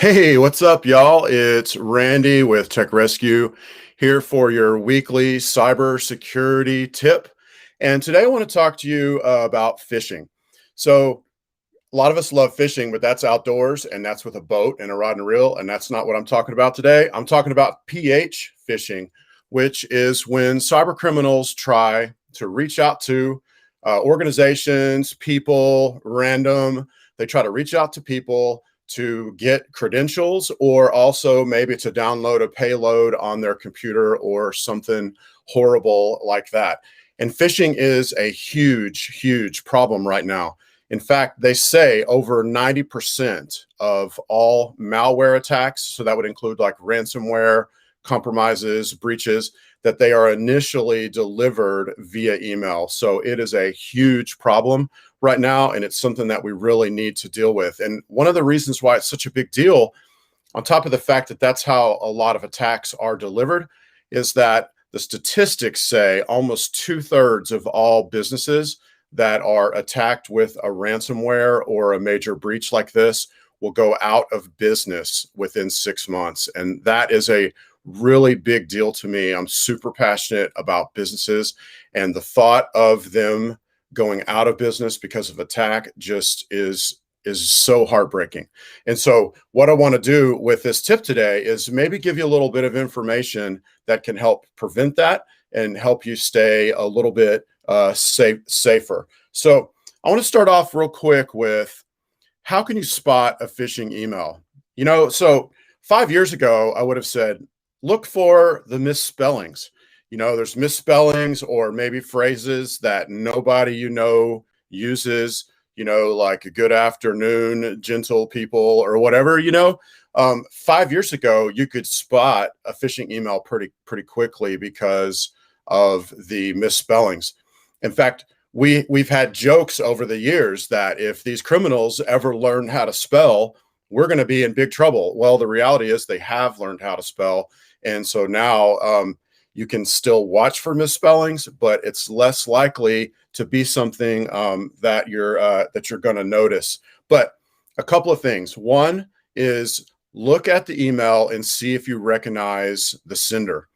Hey, what's up, y'all? It's Randy with Tech Rescue here for your weekly cybersecurity tip. And today I want to talk to you about fishing. So, a lot of us love fishing, but that's outdoors and that's with a boat and a rod and reel. And that's not what I'm talking about today. I'm talking about PH fishing, which is when cyber criminals try to reach out to organizations, people, random. They try to reach out to people to get credentials or also maybe to download a payload on their computer or something horrible like that. And phishing is a huge, huge problem right now. In fact, they say over 90% of all malware attacks, so that would include like ransomware, compromises, breaches, that they are initially delivered via email. So it is a huge problem right now, and it's something that we really need to deal with. And one of the reasons why it's such a big deal, on top of the fact that that's how a lot of attacks are delivered, is that the statistics say almost 2/3 of all businesses that are attacked with a ransomware or a major breach like this will go out of business within 6 months. And that is a really big deal to me. I'm super passionate about businesses, and the thought of them going out of business because of attack just is so heartbreaking. And so what I want to do with this tip today is maybe give you a little bit of information that can help prevent that and help you stay a little bit safer. So I want to start off real quick with how can you spot a phishing email? So 5 years ago, I would have said, look for the misspellings. There's misspellings or maybe phrases that nobody uses, like a good afternoon, gentle people, or whatever. 5 years ago, you could spot a phishing email pretty quickly because of the misspellings. In fact, we've had jokes over the years that if these criminals ever learn how to spell, we're going to be in big trouble. Well, the reality is they have learned how to spell, and so now you can still watch for misspellings, but it's less likely to be something that you're going to notice. But a couple of things. One is look at the email and see if you recognize the sender.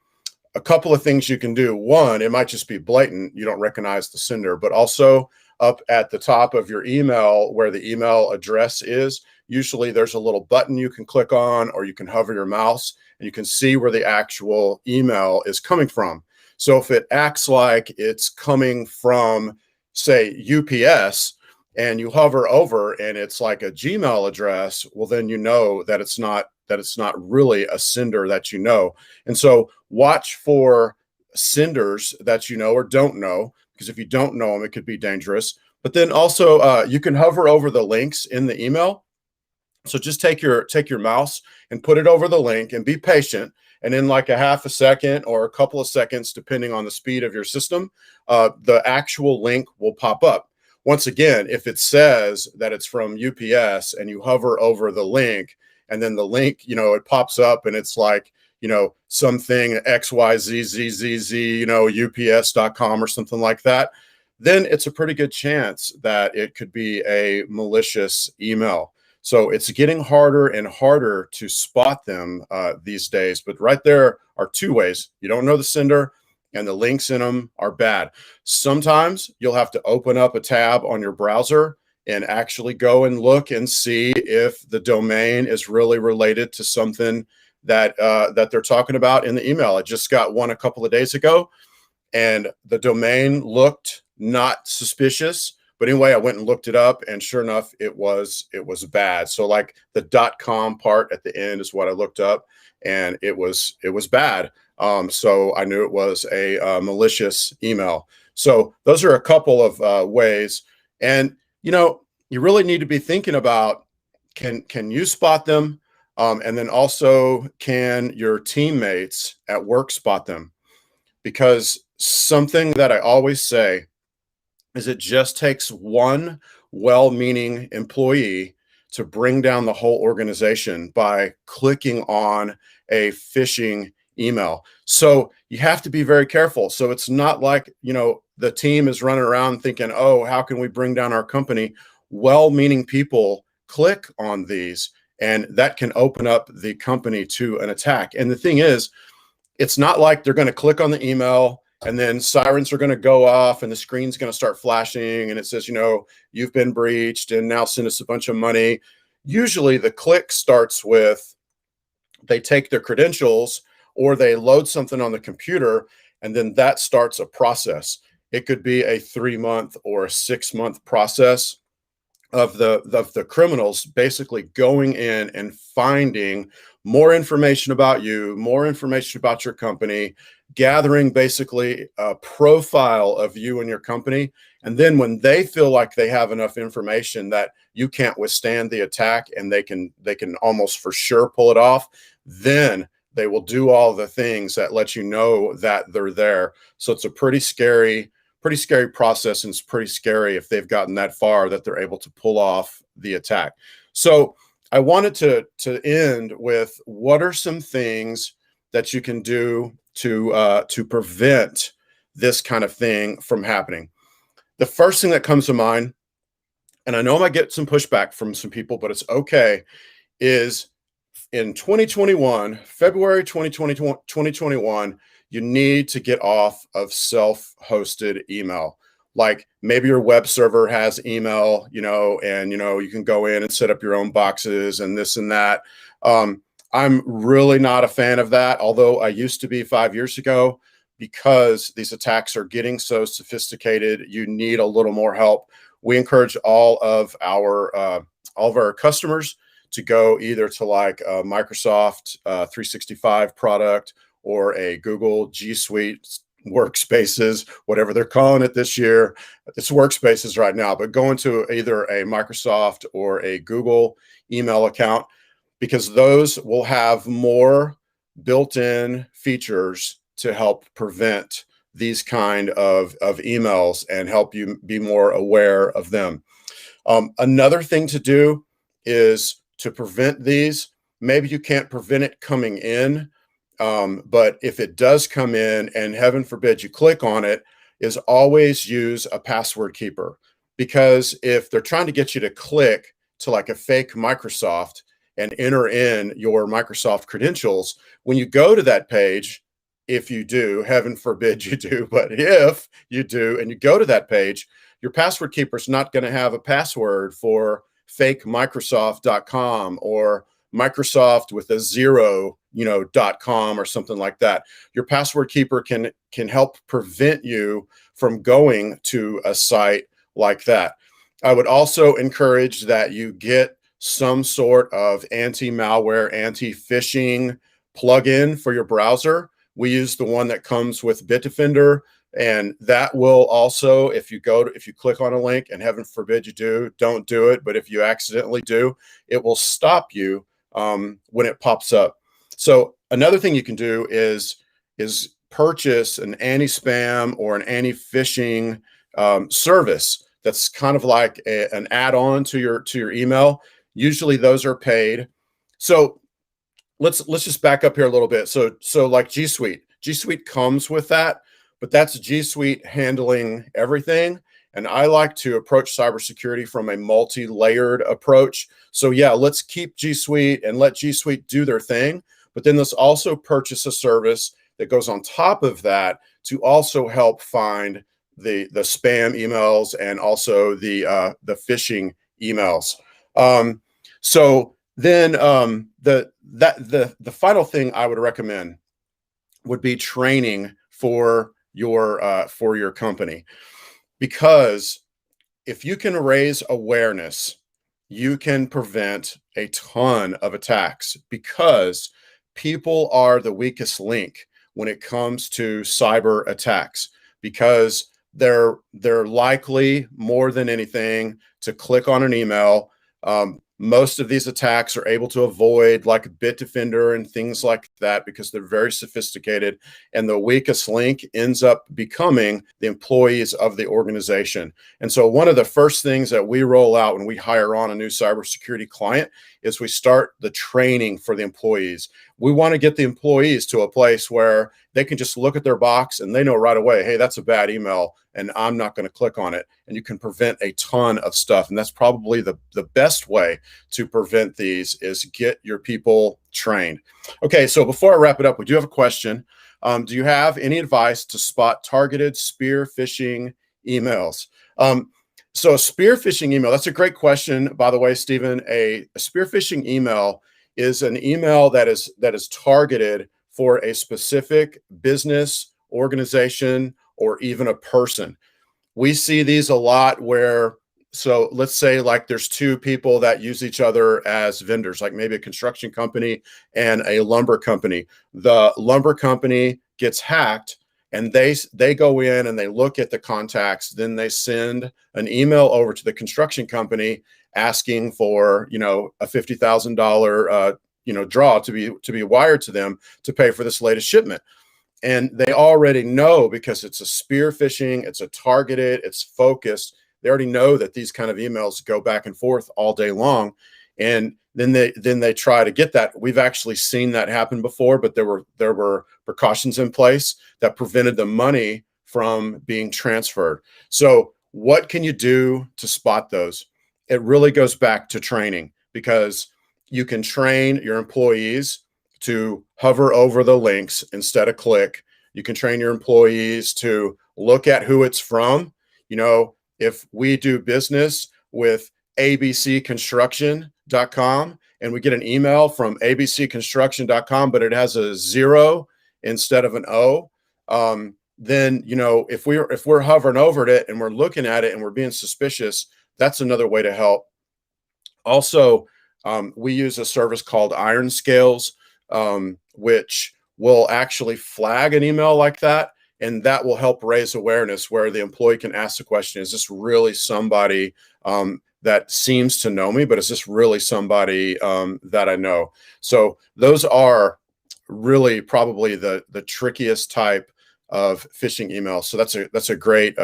A couple of things you can do. One, it might just be blatant, you don't recognize the sender, but also up at the top of your email where the email address is, usually there's a little button you can click on, or you can hover your mouse and you can see where the actual email is coming from. So if it acts like it's coming from, say, UPS, and you hover over and it's like a Gmail address, well, then you know that it's not really a sender that you know. And so watch for senders that you know or don't know, because if you don't know them, it could be dangerous. But then also you can hover over the links in the email. So just take your mouse and put it over the link and be patient. And in like a half a second or a couple of seconds, depending on the speed of your system, the actual link will pop up. Once again, if it says that it's from UPS and you hover over the link, and then the link, it pops up and it's like, something XYZZZZ, UPS.com or something like that, then it's a pretty good chance that it could be a malicious email. So it's getting harder and harder to spot them these days. But right there are two ways. You don't know the sender, and the links in them are bad. Sometimes you'll have to open up a tab on your browser and actually go and look and see if the domain is really related to something that they're talking about in the email. I just got one a couple of days ago, and the domain looked not suspicious. But anyway, I went and looked it up, and sure enough, it was bad. So like the .com part at the end is what I looked up, and it was bad. So I knew it was a malicious email. So those are a couple of ways. And you really need to be thinking about, can you spot them? And then also, can your teammates at work spot them? Because something that I always say is it just takes one well-meaning employee to bring down the whole organization by clicking on a phishing email. So you have to be very careful. So it's not like, the team is running around thinking, oh, how can we bring down our company? Well-meaning people click on these, and that can open up the company to an attack. And the thing is, it's not like they're going to click on the email and then sirens are going to go off and the screen's going to start flashing and it says, you've been breached and now send us a bunch of money. Usually the click starts with they take their credentials or they load something on the computer, and then that starts a process. It could be a 3-month or a 6-month process of the criminals basically going in and finding more information about you, more information about your company, gathering basically a profile of you and your company. And then when they feel like they have enough information that you can't withstand the attack and they can almost for sure pull it off, then they will do all the things that let you know that they're there. So it's a pretty scary process, and it's pretty scary if they've gotten that far that they're able to pull off the attack. So I wanted to end with, what are some things that you can do to prevent this kind of thing from happening? The first thing that comes to mind, and I know I might get some pushback from some people, but it's okay, is in 2021, February 2021, you need to get off of self-hosted email. Like maybe your web server has email, and you can go in and set up your own boxes and this and that. I'm really not a fan of that, although I used to be 5 years ago, because these attacks are getting so sophisticated. You need a little more help. We encourage all of our customers to go either to like a Microsoft 365 product or a Google G Suite workspaces, whatever they're calling it this year. It's workspaces right now, but go into either a Microsoft or a Google email account, because those will have more built-in features to help prevent these kind of emails and help you be more aware of them. Another thing to do is to prevent these. Maybe you can't prevent it coming in, but if it does come in, and heaven forbid you click on it, is always use a password keeper. Because if they're trying to get you to click to like a fake Microsoft and enter in your Microsoft credentials, when you go to that page, if you do, heaven forbid you do, but if you do, and you go to that page, your password keeper is not going to have a password for fake Microsoft.com or Microsoft with a zero, .com or something like that. Your password keeper can help prevent you from going to a site like that. I would also encourage that you get some sort of anti-malware, anti-phishing plugin for your browser. We use the one that comes with Bitdefender, and that will also, if you click on a link, and heaven forbid you do, don't do it, but if you accidentally do, it will stop you when it pops up. So another thing you can do is purchase an anti-spam or an anti-phishing service that's kind of like an add-on to your email. Usually those are paid. So let's just back up here a little bit. So like G Suite comes with that, but that's G Suite handling everything. And I like to approach cybersecurity from a multi-layered approach. So yeah, let's keep G Suite and let G Suite do their thing, but then let's also purchase a service that goes on top of that to also help find the spam emails and also the phishing emails. So then the final thing I would recommend would be training for your company, because if you can raise awareness, you can prevent a ton of attacks, because people are the weakest link when it comes to cyber attacks, because they're likely more than anything to click on an email. Most of these attacks are able to avoid, like Bitdefender and things like that because they're very sophisticated, and the weakest link ends up becoming the employees of the organization. And so one of the first things that we roll out when we hire on a new cybersecurity client is we start the training for the employees. We want to get the employees to a place where they can just look at their box and they know right away, hey, that's a bad email and I'm not going to click on it. And you can prevent a ton of stuff. And that's probably the best way to prevent these is get your people trained. Okay, so before I wrap it up, we do have a question. Do you have any advice to spot targeted spear phishing emails? So a spear phishing email, that's a great question, by the way, Stephen. A spear phishing email is an email that is targeted for a specific business, organization, or even a person. We see these a lot where, so let's say like there's two people that use each other as vendors, like maybe a construction company and a lumber company. The lumber company gets hacked and they go in and they look at the contacts, then they send an email over to the construction company asking for, a $50,000 draw to be wired to them to pay for this latest shipment. And they already know, because it's a spear phishing, it's a targeted, it's focused. They already know that these kind of emails go back and forth all day long. And then they try to get that. We've actually seen that happen before, but there were precautions in place that prevented the money from being transferred. So what can you do to spot those? It really goes back to training, because you can train your employees to hover over the links instead of click. You can train your employees to look at who it's from. If we do business with abcconstruction.com and we get an email from abcconstruction.com, but it has a 0 instead of an O, then, if we're hovering over it and we're looking at it and we're being suspicious, that's another way to help. Also, we use a service called Iron Scales, which will actually flag an email like that. And that will help raise awareness, where the employee can ask the question, is this really somebody that seems to know me, but is this really somebody that I know? So those are really probably the trickiest type of phishing emails. So that's a great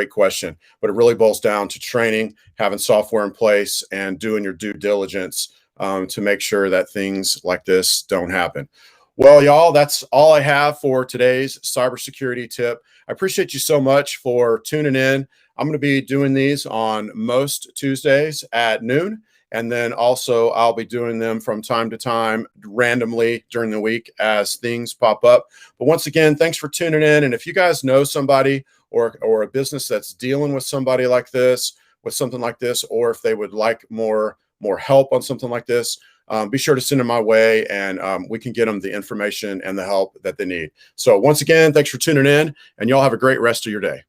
question, but it really boils down to training, having software in place, and doing your due diligence to make sure that things like this don't happen. Well, y'all, that's all I have for today's cybersecurity tip. I appreciate you so much for tuning in. I'm going to be doing these on most Tuesdays at noon. And then also I'll be doing them from time to time randomly during the week as things pop up. But once again, thanks for tuning in. And if you guys know somebody or a business that's dealing with somebody like this, with something like this, or if they would like more help on something like this, be sure to send them my way, and we can get them the information and the help that they need. So once again, thanks for tuning in, and y'all have a great rest of your day.